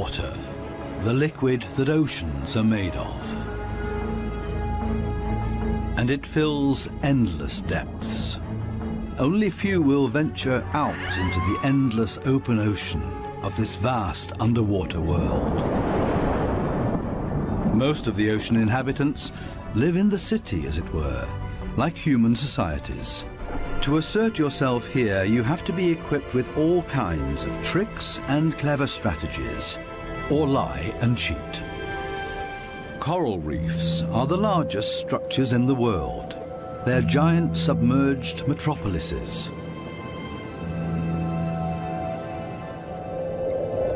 Water, the liquid that oceans are made of. And it fills endless depths. Only few will venture out into the endless open ocean of this vast underwater world. Most of the ocean inhabitants live in the city, as it were, like human societies. To assert yourself here, you have to be equipped with all kinds of tricks and clever strategies, or lie and cheat. Coral reefs are the largest structures in the world. They're giant submerged metropolises.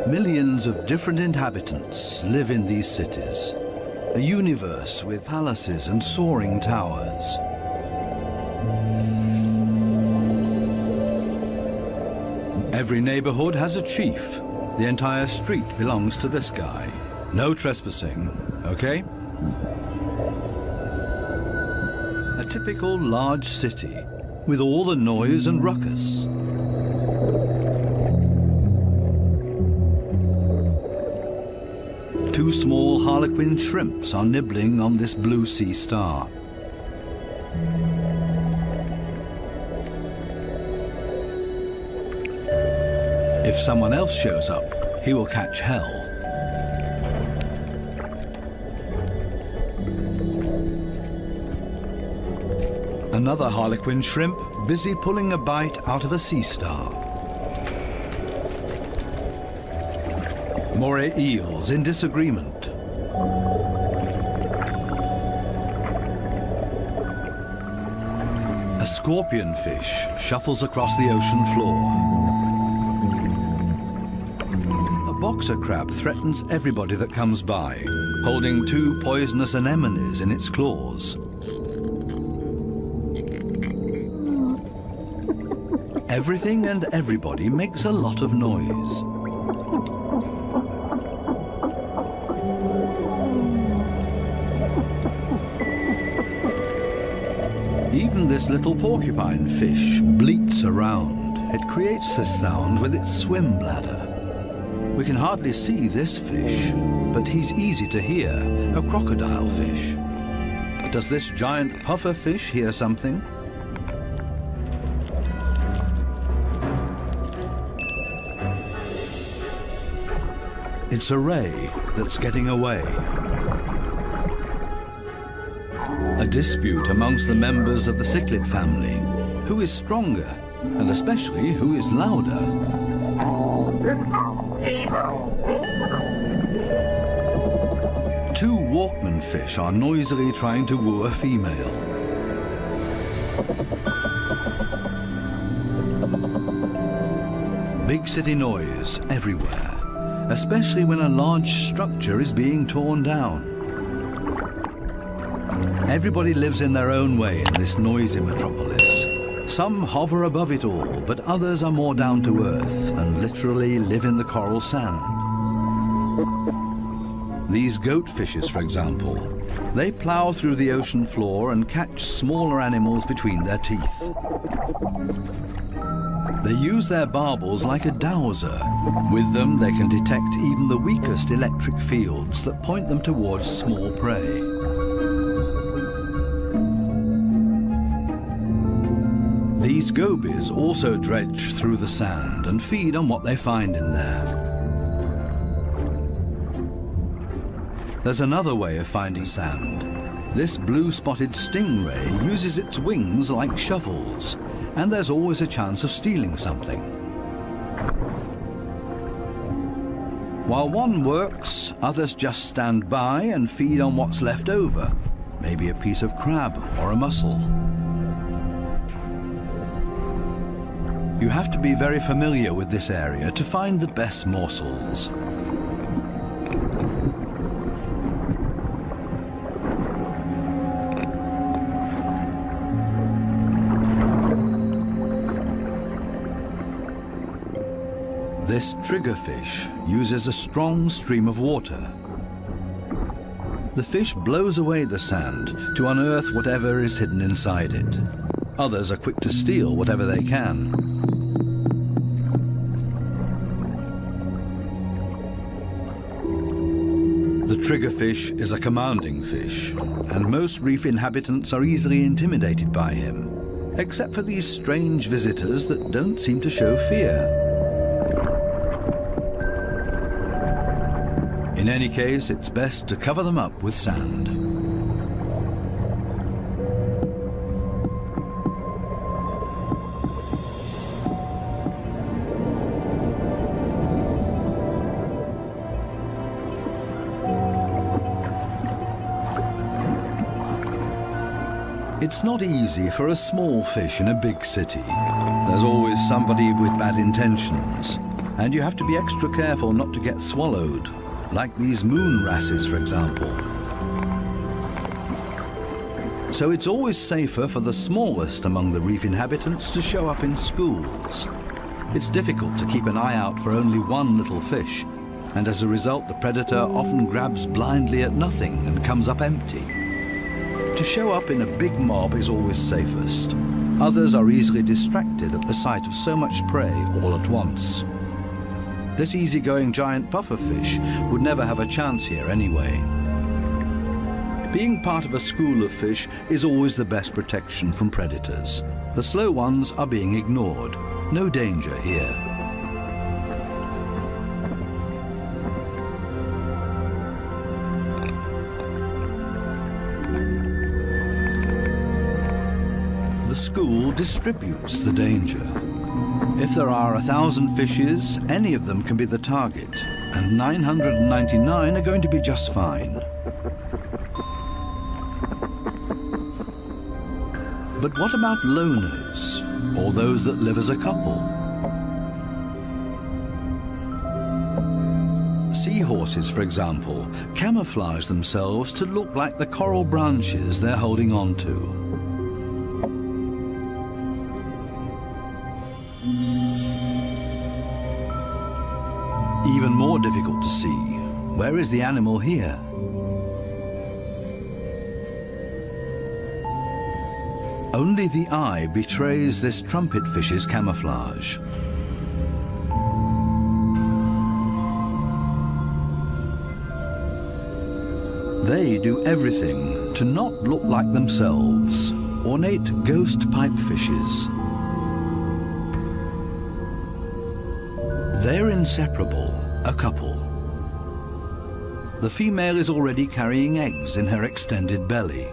Millions of different inhabitants live in these cities, a universe with palaces and soaring towers. Every neighborhood has a chief. The entire street belongs to this guy. No trespassing, okay? A typical large city with all the noise and ruckus. Two small harlequin shrimps are nibbling on this blue sea star. If someone else shows up, he will catch hell. Another harlequin shrimp busy pulling a bite out of a sea star. Moray eels in disagreement. A scorpion fish shuffles across the ocean floor. A boxer crab threatens everybody that comes by, holding two poisonous anemones in its claws. Everything and everybody makes a lot of noise. Even this little porcupine fish bleats around. It creates this sound with its swim bladder. We can hardly see this fish, but he's easy to hear, a crocodile fish. Does this giant puffer fish hear something? It's a ray that's getting away. A dispute amongst the members of the cichlid family. Who is stronger, and especially who is louder? Two Walkman fish are noisily trying to woo a female. Big city noise everywhere, especially when a large structure is being torn down. Everybody lives in their own way in this noisy metropolis. Some hover above it all, but others are more down to earth and literally live in the coral sand. These goatfishes, for example, they plow through the ocean floor and catch smaller animals between their teeth. They use their barbels like a dowser. With them, they can detect even the weakest electric fields that point them towards small prey. These gobies also dredge through the sand and feed on what they find in there. There's another way of finding sand. This blue-spotted stingray uses its wings like shovels, and there's always a chance of stealing something. While one works, others just stand by and feed on what's left over, maybe a piece of crab or a mussel. You have to be very familiar with this area to find the best morsels. This triggerfish uses a strong stream of water. The fish blows away the sand to unearth whatever is hidden inside it. Others are quick to steal whatever they can. The triggerfish is a commanding fish, and most reef inhabitants are easily intimidated by him, except for these strange visitors that don't seem to show fear. In any case, it's best to cover them up with sand. It's not easy for a small fish in a big city. There's always somebody with bad intentions, and you have to be extra careful not to get swallowed, like these moon wrasses, for example. So it's always safer for the smallest among the reef inhabitants to show up in schools. It's difficult to keep an eye out for only one little fish, and as a result the predator often grabs blindly at nothing and comes up empty. To show up in a big mob is always safest. Others are easily distracted at the sight of so much prey all at once. This easygoing giant pufferfish would never have a chance here anyway. Being part of a school of fish is always the best protection from predators. The slow ones are being ignored. No danger here. The school distributes the danger. If there are 1,000 fishes, any of them can be the target, and 999 are going to be just fine. But what about loners, or those that live as a couple? Seahorses, for example, camouflage themselves to look like the coral branches they're holding on to. Even more difficult to see. Where is the animal here? Only the eye betrays this trumpet fish's camouflage. They do everything to not look like themselves. Ornate ghost pipefishes. They're inseparable, a couple. The female is already carrying eggs in her extended belly.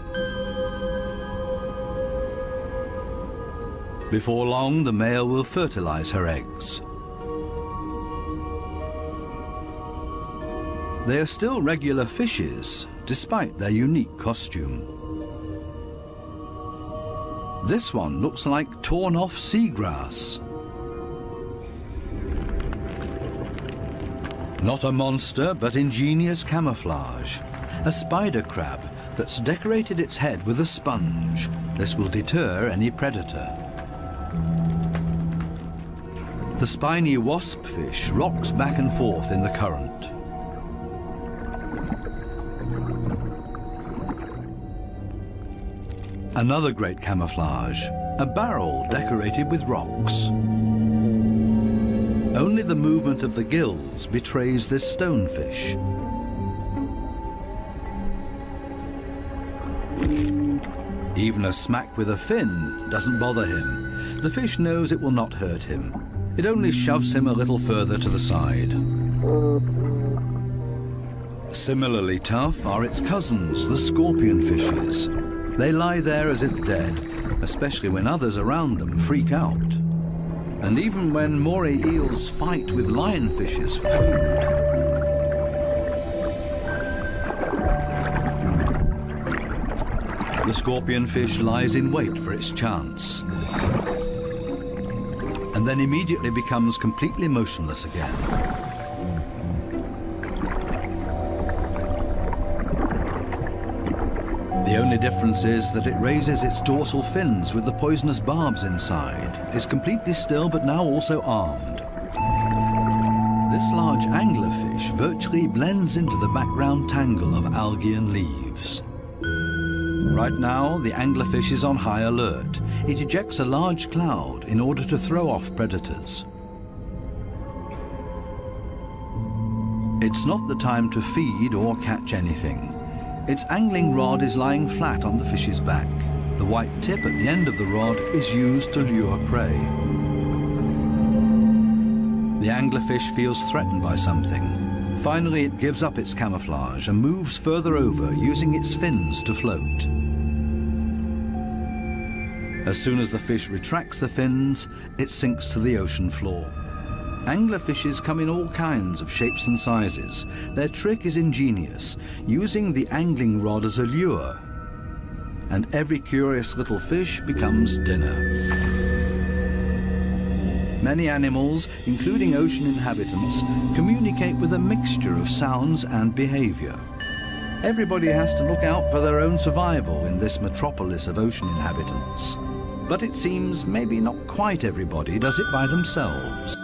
Before long, the male will fertilize her eggs. They are still regular fishes, despite their unique costume. This one looks like torn-off seagrass. Not a monster, but ingenious camouflage. A spider crab that's decorated its head with a sponge. This will deter any predator. The spiny wasp fish rocks back and forth in the current. Another great camouflage, a barrel decorated with rocks. Only the movement of the gills betrays this stonefish. Even a smack with a fin doesn't bother him. The fish knows it will not hurt him. It only shoves him a little further to the side. Similarly tough are its cousins, the scorpion fishes. They lie there as if dead, especially when others around them freak out. And even when moray eels fight with lionfishes for food. The scorpionfish lies in wait for its chance, and then immediately becomes completely motionless again. The only difference is that it raises its dorsal fins with the poisonous barbs inside, is completely still but now also armed. This large anglerfish virtually blends into the background tangle of algae and leaves. Right now, the anglerfish is on high alert. It ejects a large cloud in order to throw off predators. It's not the time to feed or catch anything. Its angling rod is lying flat on the fish's back. The white tip at the end of the rod is used to lure prey. The anglerfish feels threatened by something. Finally, it gives up its camouflage and moves further over, using its fins to float. As soon as the fish retracts the fins, it sinks to the ocean floor. Anglerfishes come in all kinds of shapes and sizes. Their trick is ingenious, using the angling rod as a lure. And every curious little fish becomes dinner. Many animals, including ocean inhabitants, communicate with a mixture of sounds and behavior. Everybody has to look out for their own survival in this metropolis of ocean inhabitants. But it seems maybe not quite everybody does it by themselves.